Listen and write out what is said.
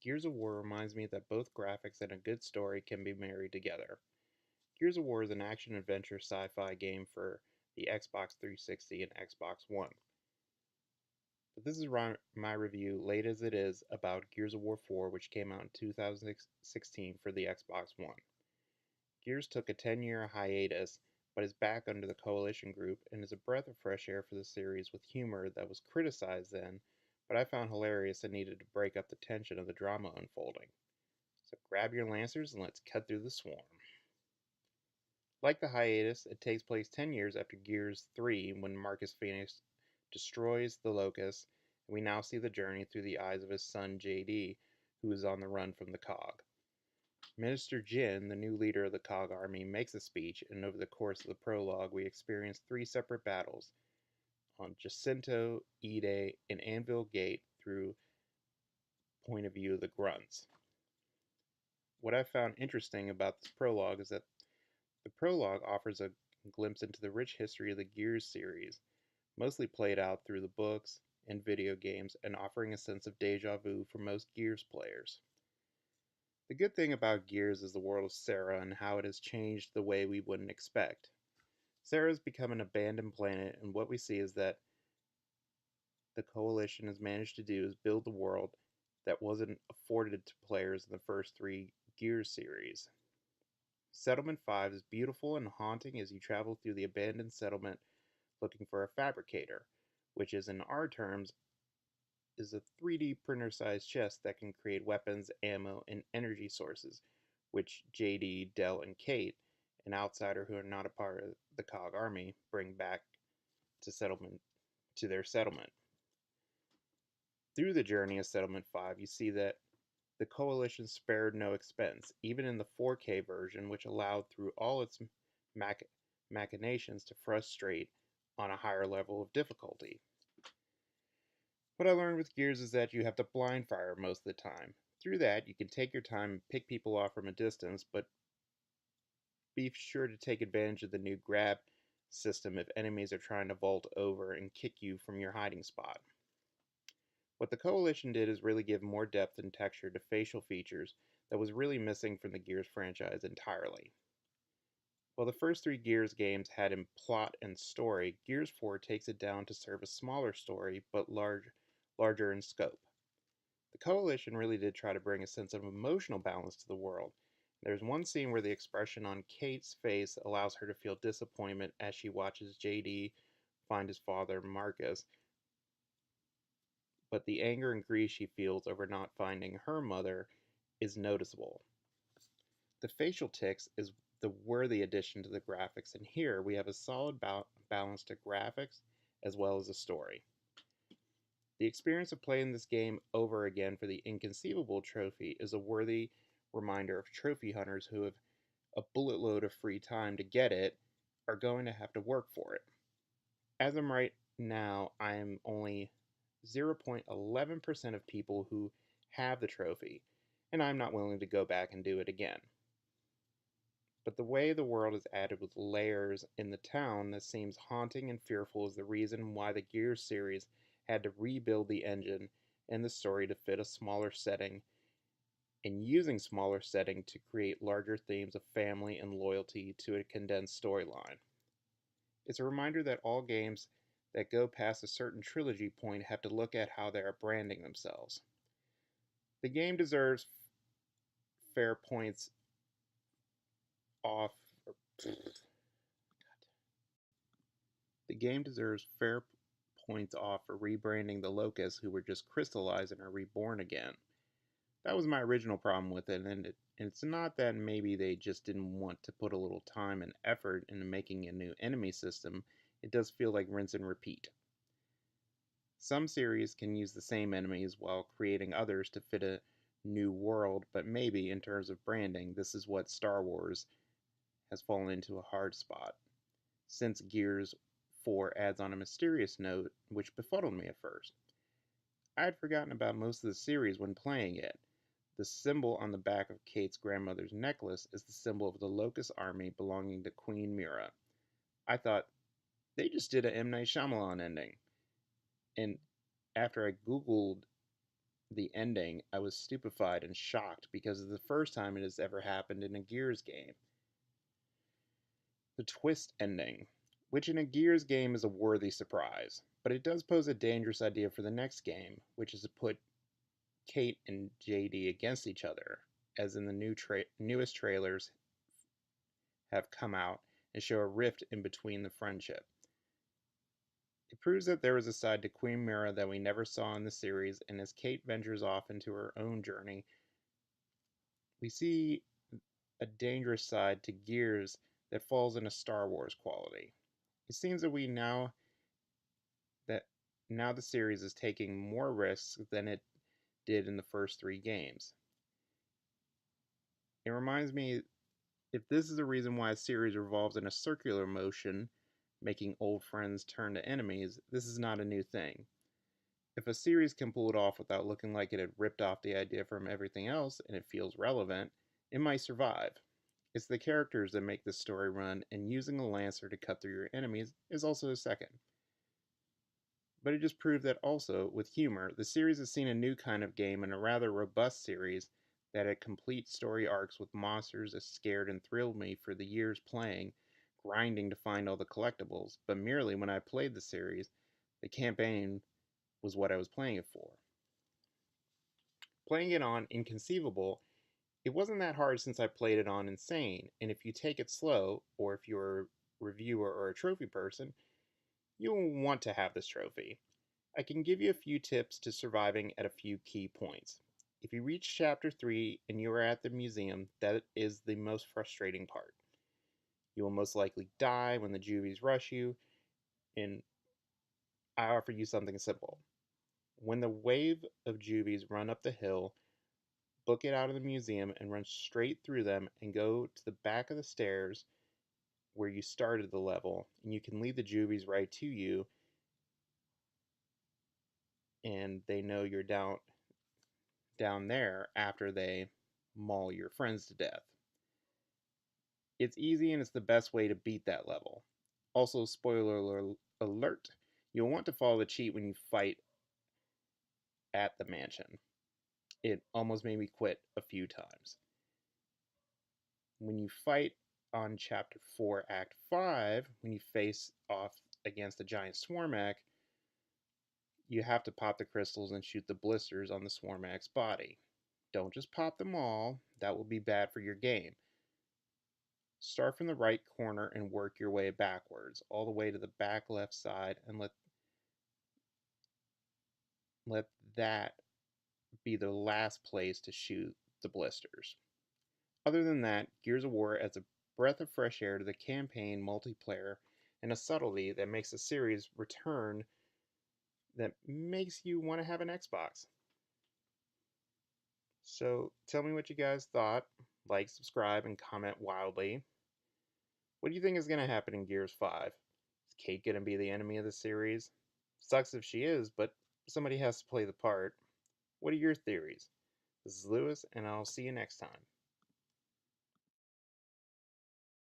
Gears of War reminds me that both graphics and a good story can be married together. Gears of War is an action adventure sci fi game for the Xbox 360 and Xbox One. But this is my review, late as it is, about Gears of War 4, which came out in 2016 for the Xbox One. Gears took a 10-year hiatus, but is back under the Coalition Group and is a breath of fresh air for the series with humor that was criticized then, but I found hilarious and needed to break up the tension of the drama unfolding. So grab your lancers and let's cut through the swarm. Like the hiatus, it takes place 10 years after Gears 3 when Marcus Phoenix destroys the Locust, and we now see the journey through the eyes of his son JD, who is on the run from the COG. Minister Jin, the new leader of the COG army, makes a speech, and over the course of the prologue, we experience 3 separate battles on Jacinto, Ide, and Anvil Gate through point of view of the grunts. What I found interesting about this prologue is that the prologue offers a glimpse into the rich history of the Gears series, mostly played out through the books and video games and offering a sense of deja vu for most Gears players. The good thing about Gears is the world of Sera and how it has changed the way we wouldn't expect. Sera has become an abandoned planet, and what we see is that the Coalition has managed to do is build the world that wasn't afforded to players in the first 3 Gears series. Settlement 5 is beautiful and haunting as you travel through the abandoned settlement looking for a fabricator, which is in our terms is a 3D printer sized chest that can create weapons, ammo, and energy sources, which JD, Del, and Kate, an outsider who are not a part of the COG army, bring back to their settlement. Through the journey of Settlement 5, you see that the Coalition spared no expense, even in the 4K version, which allowed through all its machinations to frustrate on a higher level of difficulty. What I learned with Gears is that you have to blind fire most of the time. Through that, you can take your time and pick people off from a distance, but be sure to take advantage of the new grab system if enemies are trying to vault over and kick you from your hiding spot. What the Coalition did is really give more depth and texture to facial features that was really missing from the Gears franchise entirely. While the first 3 Gears games had in plot and story, Gears 4 takes it down to serve a smaller story but larger in scope. The Coalition really did try to bring a sense of emotional balance to the world. There's one scene where the expression on Kate's face allows her to feel disappointment as she watches JD find his father, Marcus, but the anger and grief she feels over not finding her mother is noticeable. The facial tics is the worthy addition to the graphics, and here we have a solid balance to graphics as well as a story. The experience of playing this game over again for the Inconceivable trophy is a worthy reminder of trophy hunters who have a bullet load of free time to get it are going to have to work for it. As of right now, I am only 0.11% of people who have the trophy, and I'm not willing to go back and do it again. But the way the world is added with layers in the town that seems haunting and fearful is the reason why the Gears series had to rebuild the engine and the story to fit a smaller setting, and using smaller setting to create larger themes of family and loyalty to a condensed storyline. It's a reminder that all games that go past a certain trilogy point have to look at how they are branding themselves. The game deserves fair points off. The game deserves fair points off for rebranding the Locusts, who were just crystallized and are reborn again. That was my original problem with it, and it's not that maybe they just didn't want to put a little time and effort into making a new enemy system. It does feel like rinse and repeat. Some series can use the same enemies while creating others to fit a new world, but maybe in terms of branding, this is what Star Wars has fallen into a hard spot, since Gears 4 adds on a mysterious note which befuddled me at first. I had forgotten about most of the series when playing it. The symbol on the back of Kate's grandmother's necklace is the symbol of the Locust army belonging to Queen Mira. I thought, they just did a M. Night Shyamalan ending. And after I googled the ending, I was stupefied and shocked because it's the first time it has ever happened in a Gears game. The twist ending, which in a Gears game is a worthy surprise, but it does pose a dangerous idea for the next game, which is to put Kate and JD against each other, as in the newest trailers have come out and show a rift in between the friendship. It proves that there is a side to Queen Mira that we never saw in the series, and as Kate ventures off into her own journey, we see a dangerous side to Gears that falls in a Star Wars quality. It seems that now the series is taking more risks than it did in the first 3 games. It reminds me, if this is the reason why a series revolves in a circular motion, making old friends turn to enemies, this is not a new thing. If a series can pull it off without looking like it had ripped off the idea from everything else and it feels relevant, it might survive. It's the characters that make this story run, and using a lancer to cut through your enemies is also a second. But it just proved that also, with humor, the series has seen a new kind of game and a rather robust series that had complete story arcs with monsters that scared and thrilled me for the years playing, grinding to find all the collectibles, but merely when I played the series, the campaign was what I was playing it for. Playing it on Inconceivable, it wasn't that hard since I played it on Insane, and if you take it slow, or if you're a reviewer or a trophy person, you'll want to have this trophy. I can give you a few tips to surviving at a few key points. If you reach chapter 3 and you are at the museum, that is the most frustrating part. You will most likely die when the juvies rush you, and I offer you something simple. When the wave of juvies run up the hill, book it out of the museum and run straight through them and go to the back of the stairs where you started the level, and you can lead the juvies right to you, and they know you're down there after they maul your friends to death. It's easy and it's the best way to beat that level. Also, spoiler alert, you'll want to follow the cheat when you fight at the mansion. It almost made me quit a few times. When you fight on Chapter 4, Act 5, when you face off against a giant Swarmack, you have to pop the crystals and shoot the blisters on the Swarmack's body. Don't just pop them all, that will be bad for your game. Start from the right corner and work your way backwards, all the way to the back left side, and let that be the last place to shoot the blisters. Other than that, Gears of War adds a breath of fresh air to the campaign multiplayer and a subtlety that makes the series return that makes you want to have an Xbox. So tell me what you guys thought. Like, subscribe, and comment wildly. What do you think is going to happen in Gears 5? Is Kate going to be the enemy of the series? Sucks if she is, but somebody has to play the part. What are your theories? This is Lewis, and I'll see you next time.